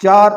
4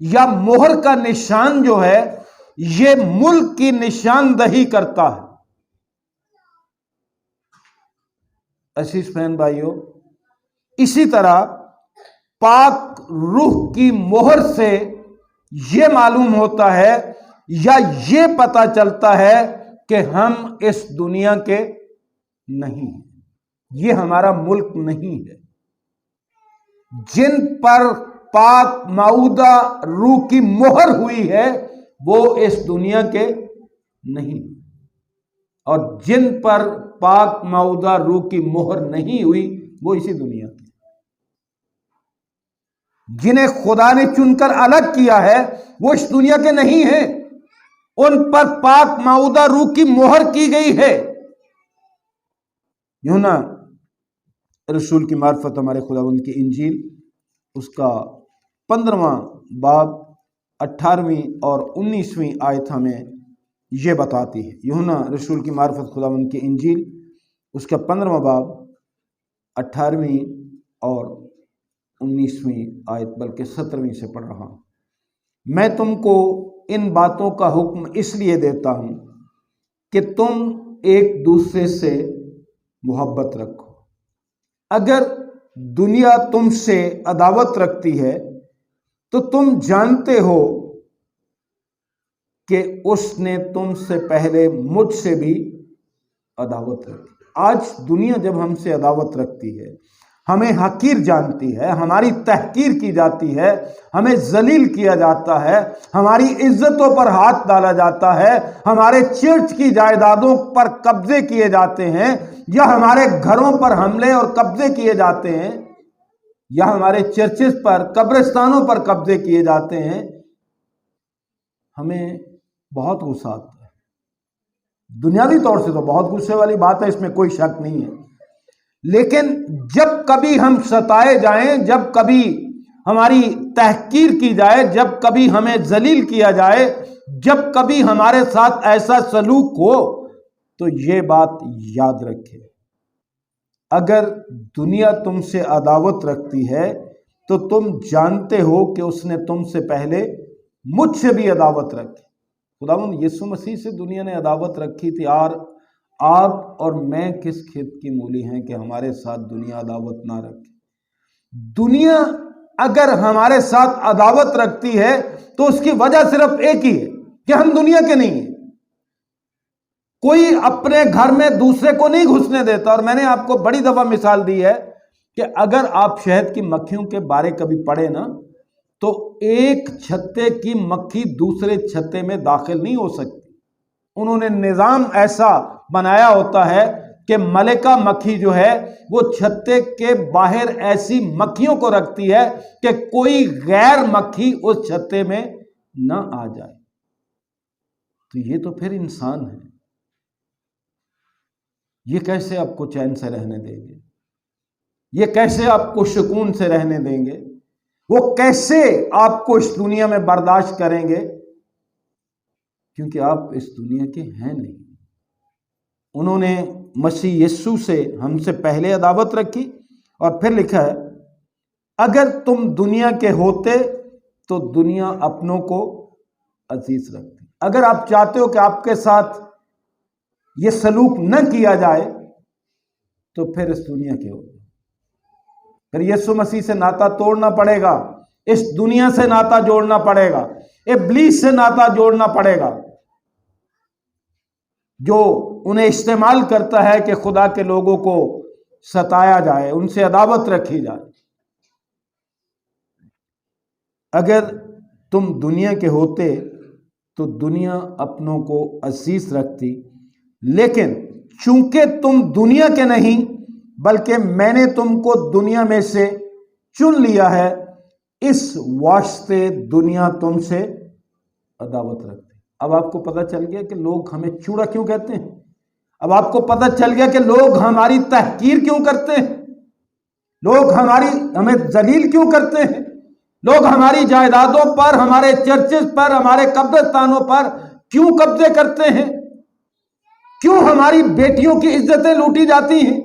یا مہر کا نشان جو ہے یہ ملک کی نشاندہی کرتا ہے۔ عزیز بہن بھائیو، اسی طرح پاک روح کی مہر سے یہ معلوم ہوتا ہے یا یہ پتہ چلتا ہے کہ ہم اس دنیا کے نہیں ہیں، یہ ہمارا ملک نہیں ہے۔ جن پر پاک معودہ روح کی مہر ہوئی ہے وہ اس دنیا کے نہیں، اور جن پر پاک معودہ روح کی مہر نہیں ہوئی وہ اسی دنیا کے۔ جنہیں خدا نے چن کر الگ کیا ہے وہ اس دنیا کے نہیں ہیں، ان پر پاک معودہ روح کی مہر کی گئی ہے۔ یوحنا رسول کی معرفت ہمارے خداوند کی انجیل اس کا 15واں باب 18ویں اور 19ویں آیت ہمیں یہ بتاتی ہے۔ یوحنا رسول کی معرفت خداوند کی انجیل اس کا 15واں باب 18ویں اور 19ویں آیت، بلکہ 17ویں سے پڑھ رہا ہوں۔ میں تم کو ان باتوں کا حکم اس لیے دیتا ہوں کہ تم ایک دوسرے سے محبت رکھو۔ اگر دنیا تم سے عداوت رکھتی ہے تو تم جانتے ہو کہ اس نے تم سے پہلے مجھ سے بھی عداوت رکھی۔ آج دنیا جب ہم سے عداوت رکھتی ہے، ہمیں حقیر جانتی ہے، ہماری تحقیر کی جاتی ہے، ہمیں ذلیل کیا جاتا ہے، ہماری عزتوں پر ہاتھ ڈالا جاتا ہے، ہمارے چرچ کی جائیدادوں پر قبضے کیے جاتے ہیں، یا ہمارے گھروں پر حملے اور قبضے کیے جاتے ہیں، یا ہمارے چرچز پر، قبرستانوں پر قبضے کیے جاتے ہیں، ہمیں بہت غصہ آتا ہے۔ دنیاوی طور سے تو بہت غصے والی بات ہے، اس میں کوئی شک نہیں ہے، لیکن جب کبھی ہم ستائے جائیں، جب کبھی ہماری تحقیر کی جائے، جب کبھی ہمیں ذلیل کیا جائے، جب کبھی ہمارے ساتھ ایسا سلوک ہو، تو یہ بات یاد رکھے، اگر دنیا تم سے عداوت رکھتی ہے تو تم جانتے ہو کہ اس نے تم سے پہلے مجھ سے بھی عداوت رکھی۔ خداوند یسوع مسیح سے دنیا نے عداوت رکھی تھی، اور آپ اور میں کس کھیت کی مولی ہیں کہ ہمارے ساتھ دنیا عداوت نہ رکھے۔ دنیا اگر ہمارے ساتھ عداوت رکھتی ہے تو اس کی وجہ صرف ایک ہی ہے کہ ہم دنیا کے نہیں ہیں۔ کوئی اپنے گھر میں دوسرے کو نہیں گھسنے دیتا، اور میں نے آپ کو بڑی دفعہ مثال دی ہے کہ اگر آپ شہد کی مکھیوں کے بارے کبھی پڑھے نا، تو ایک چھتے کی مکھی دوسرے چھتے میں داخل نہیں ہو سکتی۔ انہوں نے نظام ایسا بنایا ہوتا ہے کہ ملکہ مکھی جو ہے وہ چھتے کے باہر ایسی مکھیوں کو رکھتی ہے کہ کوئی غیر مکھی اس چھتے میں نہ آ جائے۔ تو یہ تو پھر انسان ہے، یہ کیسے آپ کو چین سے رہنے دیں گے؟ یہ کیسے آپ کو سکون سے رہنے دیں گے؟ وہ کیسے آپ کو اس دنیا میں برداشت کریں گے؟ کیونکہ آپ اس دنیا کے ہیں نہیں۔ انہوں نے مسیح یسوع سے ہم سے پہلے عداوت رکھی، اور پھر لکھا ہے اگر تم دنیا کے ہوتے تو دنیا اپنوں کو عزیز رکھتی۔ اگر آپ چاہتے ہو کہ آپ کے ساتھ یہ سلوک نہ کیا جائے تو پھر اس دنیا کے ہوتے، پھر یسوع مسیح سے ناطا توڑنا پڑے گا، اس دنیا سے ناطا جوڑنا پڑے گا، ابلیس سے ناطا جوڑنا پڑے گا، جو انہیں استعمال کرتا ہے کہ خدا کے لوگوں کو ستایا جائے، ان سے عداوت رکھی جائے۔ اگر تم دنیا کے ہوتے تو دنیا اپنوں کو عزیز رکھتی، لیکن چونکہ تم دنیا کے نہیں بلکہ میں نے تم کو دنیا میں سے چن لیا ہے، اس واسطے دنیا تم سے عداوت رکھتی۔ اب آپ کو پتہ چل گیا کہ لوگ ہمیں چوڑا کیوں کہتے ہیں؟ اب آپ کو پتہ چل گیا کہ لوگ ہماری تحقیر کیوں کرتے ہیں؟ لوگ ہمیں ذلیل کیوں کرتے ہیں؟ لوگ ہماری جائیدادوں پر، ہمارے چرچز پر، ہمارے قبرستانوں پر کیوں قبضے کرتے ہیں؟ کیوں ہماری بیٹیوں کی عزتیں لوٹی جاتی ہیں؟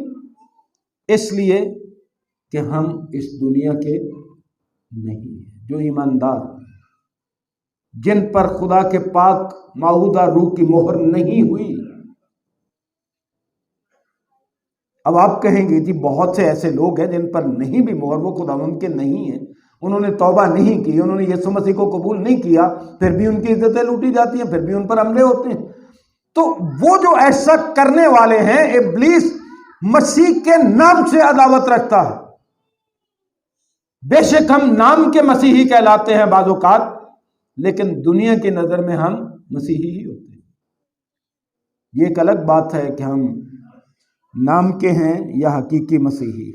اس لیے کہ ہم اس دنیا کے نہیں ہیں۔ جو ایماندار جن پر خدا کے پاک معہودہ روح کی مہر نہیں ہوئی۔ اب آپ کہیں گے جی بہت سے ایسے لوگ ہیں جن پر نہیں بھی مہر، وہ خداوند کے نہیں ہیں، انہوں نے توبہ نہیں کی، انہوں نے یسوع مسیح کو قبول نہیں کیا، پھر بھی ان کی عزتیں لوٹی جاتی ہیں، پھر بھی ان پر حملے ہوتے ہیں۔ تو وہ جو ایسا کرنے والے ہیں، ابلیس مسیح کے نام سے عداوت رکھتا ہے۔ بے شک ہم نام کے مسیحی کہلاتے ہیں بعض اوقات، لیکن دنیا کی نظر میں ہم مسیحی ہی ہوتے ہیں۔ یہ ایک الگ بات ہے کہ ہم نام کے ہیں یا حقیقی مسیحی۔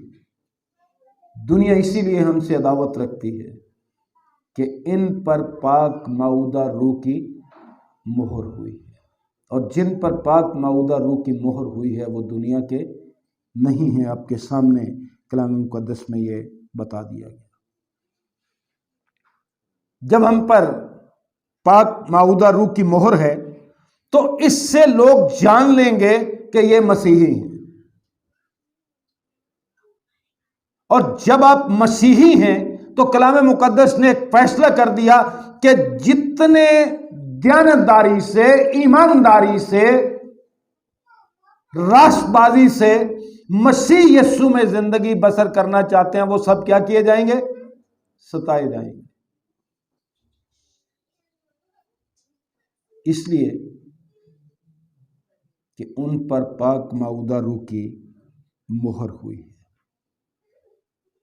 دنیا اسی لیے ہم سے عداوت رکھتی ہے کہ ان پر پاک معہودہ روح کی مہر ہوئی ہے، اور جن پر پاک معہودہ روح کی مہر ہوئی ہے وہ دنیا کے نہیں ہیں۔ آپ کے سامنے کلام مقدس میں یہ بتا دیا گیا۔ جب ہم پر پاک معہودہ روح کی مہر ہے تو اس سے لوگ جان لیں گے کہ یہ مسیحی ہیں۔ اور جب آپ مسیحی ہیں تو کلام مقدس نے ایک فیصلہ کر دیا کہ جتنے دیانتداری سے، ایمانداری سے، راست بازی سے مسیح یسوع میں زندگی بسر کرنا چاہتے ہیں، وہ سب کیا کیے جائیں گے؟ ستائے جائیں گے۔ اس لیے کہ ان پر پاک معہودہ روح کی مہر ہوئی ہے۔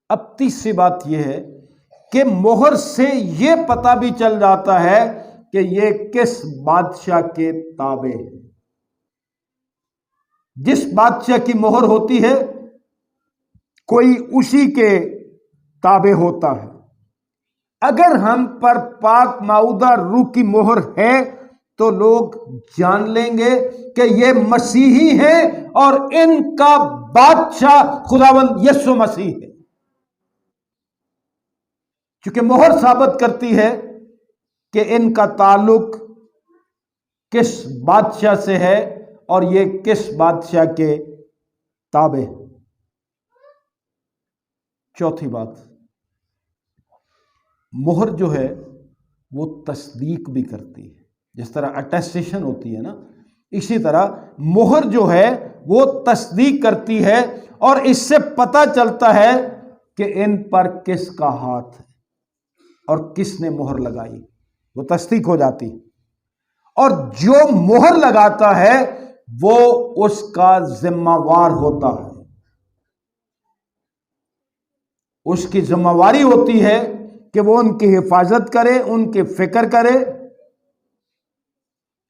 اب تیسری بات یہ ہے کہ مہر سے یہ پتہ بھی چل جاتا ہے کہ یہ کس بادشاہ کے تابع ہے۔ جس بادشاہ کی مہر ہوتی ہے کوئی اسی کے تابع ہوتا ہے۔ اگر ہم پر پاک معہودہ روح کی مہر ہے تو لوگ جان لیں گے کہ یہ مسیحی ہیں اور ان کا بادشاہ خداوند یسوع مسیح ہے، چونکہ مہر ثابت کرتی ہے کہ ان کا تعلق کس بادشاہ سے ہے اور یہ کس بادشاہ کے تابع ہے۔ چوتھی بات، مہر جو ہے وہ تصدیق بھی کرتی ہے۔ جس طرح اٹیسٹیشن ہوتی ہے نا، اسی طرح مہر جو ہے وہ تصدیق کرتی ہے، اور اس سے پتہ چلتا ہے کہ ان پر کس کا ہاتھ ہے اور کس نے مہر لگائی، وہ تصدیق ہو جاتی۔ اور جو مہر لگاتا ہے وہ اس کا ذمہ وار ہوتا ہے، اس کی ذمہ واری ہوتی ہے کہ وہ ان کی حفاظت کرے، ان کی فکر کرے،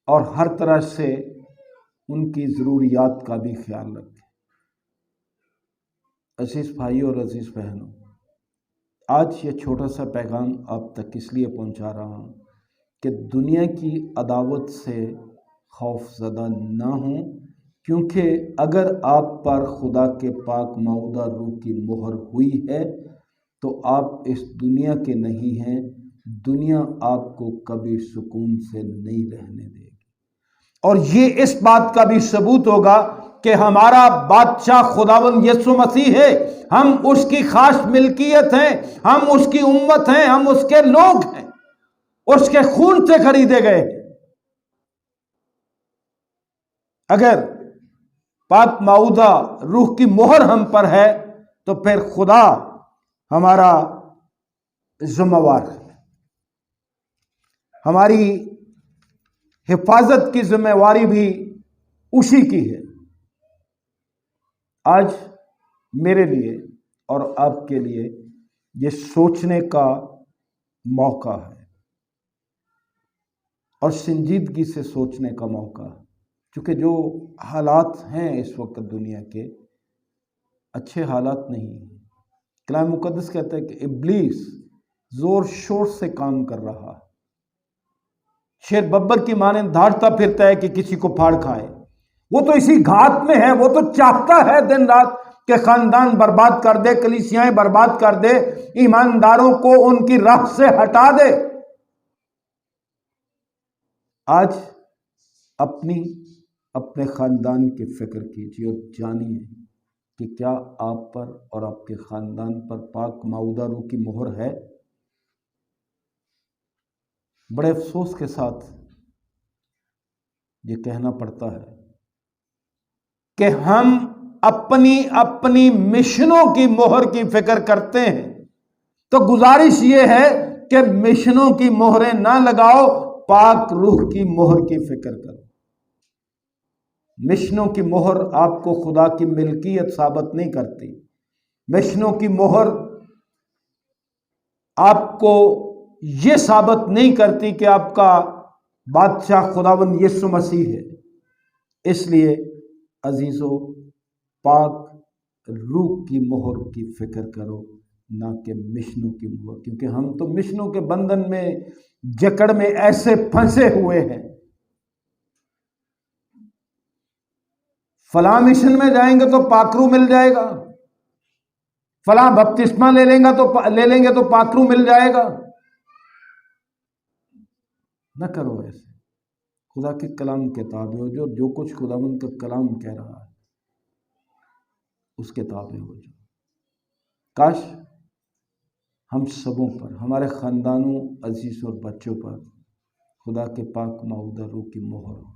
اور ہر طرح سے ان کی ضروریات کا بھی خیال رکھے۔ عزیز بھائیوں اور عزیز بہنوں، آج یہ چھوٹا سا پیغام آپ تک اس لیے پہنچا رہا ہوں کہ دنیا کی عداوت سے خوف زدہ نہ ہوں، کیونکہ اگر آپ پر خدا کے پاک معہودہ روح کی مہر ہوئی ہے تو آپ اس دنیا کے نہیں ہیں۔ دنیا آپ کو کبھی سکون سے نہیں رہنے دے گی، اور یہ اس بات کا بھی ثبوت ہوگا کہ ہمارا بادشاہ خداوند یسوع مسیح ہے، ہم اس کی خاص ملکیت ہیں، ہم اس کی امت ہیں، ہم اس کے لوگ ہیں، اس کے خون سے خریدے گئے ہیں۔ اگر پاک معہودہ روح کی مہر ہم پر ہے تو پھر خدا ہمارا ذمہ وار ہے، ہماری حفاظت کی ذمہ واری بھی اسی کی ہے۔ آج میرے لیے اور آپ کے لیے یہ سوچنے کا موقع ہے اور سنجیدگی سے سوچنے کا موقع ہے، کیونکہ جو حالات ہیں اس وقت دنیا کے اچھے حالات نہیں ہیں۔ کلام مقدس کہتا ہے کہ ابلیس زور شور سے کام کر رہا ہے، شیر ببر کی مانند دھاڑتا پھرتا ہے کہ کسی کو پھاڑ کھائے۔ وہ تو اسی گھات میں ہے، وہ تو چاہتا ہے دن رات کہ خاندان برباد کر دے، کلیسیاں برباد کر دے، ایمانداروں کو ان کی راہ سے ہٹا دے۔ آج اپنے خاندان کی فکر کیجیے اور جانیے کہ کیا آپ پر اور آپ کے خاندان پر پاک معہودہ روح کی مہر ہے؟ بڑے افسوس کے ساتھ یہ کہنا پڑتا ہے کہ ہم اپنی مشنوں کی مہر کی فکر کرتے ہیں، تو گزارش یہ ہے کہ مشنوں کی مہریں نہ لگاؤ، پاک روح کی مہر کی فکر کرو۔ مشنوں کی مہر آپ کو خدا کی ملکیت ثابت نہیں کرتی، مشنوں کی مہر آپ کو یہ ثابت نہیں کرتی کہ آپ کا بادشاہ خداوند یسوع مسیح ہے۔ اس لیے عزیزو، پاک روح کی مہر کی فکر کرو، نہ کہ مشنوں کی مہر، کیونکہ ہم تو مشنوں کے بندھن میں جکڑ میں ایسے پھنسے ہوئے ہیں۔ فلاں مشن میں جائیں گے تو پاکرو مل جائے گا، فلاں بپتسمہ لے لیں گے تو پاکرو مل جائے گا۔ نہ کرو ایسے، خدا کے کلام کے تابع ہو جو کچھ خداوند کا کلام کہہ رہا ہے اس کے تابع ہو جاؤ۔ کاش ہم سبوں پر، ہمارے خاندانوں، عزیز اور بچوں پر خدا کے پاک معودہ روح کی مہر ہو،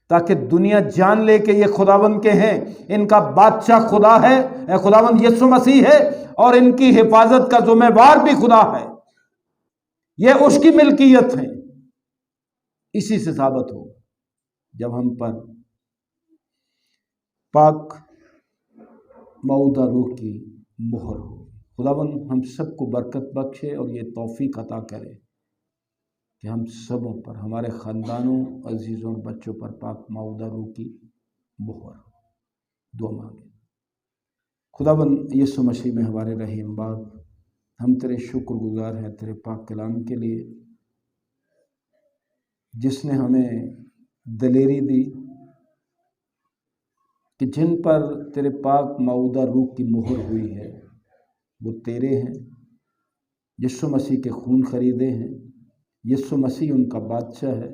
تاکہ دنیا جان لے کہ یہ خداوند کے ہیں، ان کا بادشاہ خدا ہے، خداوند یسوع مسیح ہے، اور ان کی حفاظت کا ذمہ دار بھی خدا ہے، یہ اس کی ملکیت ہے۔ اسی سے ثابت ہو جب ہم پر پاک معودہ روح کی مہر ہو۔ خداوند ہم سب کو برکت بخشے اور یہ توفیق عطا کرے کہ ہم سبوں پر، ہمارے خاندانوں، عزیزوں اور بچوں پر پاک معودہ روح کی مہر ہو۔ دعا مانگیں۔ خداوند یسوع مسیح میں ہمارے رحیم باپ، ہم تیرے شکر گزار ہیں تیرے پاک کلام کے لیے، جس نے ہمیں دلیری دی کہ جن پر تیرے پاک معودہ روح کی مہر ہوئی ہے وہ تیرے ہیں، یسوع مسیح کے خون خریدے ہیں، یسوع مسیح ان کا بادشاہ ہے،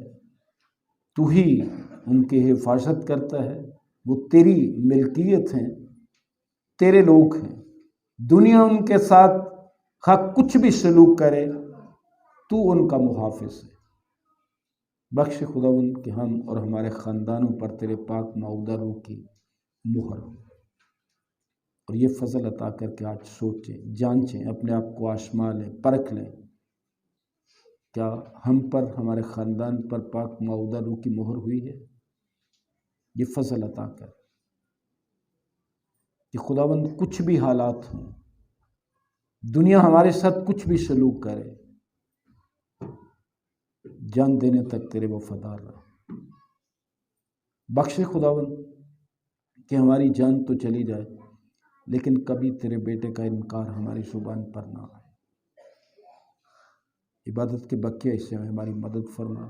تو ہی ان کی حفاظت کرتا ہے، وہ تیری ملکیت ہیں، تیرے لوگ ہیں۔ دنیا ان کے ساتھ خواہ کچھ بھی سلوک کرے، تو ان کا محافظ ہے۔ بخش خداوند کہ ہم اور ہمارے خاندانوں پر تیرے پاک معودہ روح کی مہر ہو، اور یہ فضل عطا کر کے آج سوچیں، جانچیں، اپنے آپ کو آزما لیں، پرکھ لیں، کیا ہم پر، ہمارے خاندان پر پاک معودہ روح کی مہر ہوئی ہے؟ یہ فضل عطا کر کہ خداوند کچھ بھی حالات ہوں، دنیا ہمارے ساتھ کچھ بھی سلوک کرے، جان دینے تک تیرے وفادار رہا۔ بخش خداوند کہ ہماری جان تو چلی جائے لیکن کبھی تیرے بیٹے کا انکار ہماری زبان پر نہ آئے۔ عبادت کے بقیہ حصے میں ہماری مدد فرما،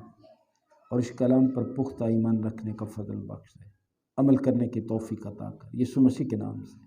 اور اس کلام پر پختہ ایمان رکھنے کا فضل بخش دے، عمل کرنے کی توفیق عطا کر، یسوع مسیح کے نام سے۔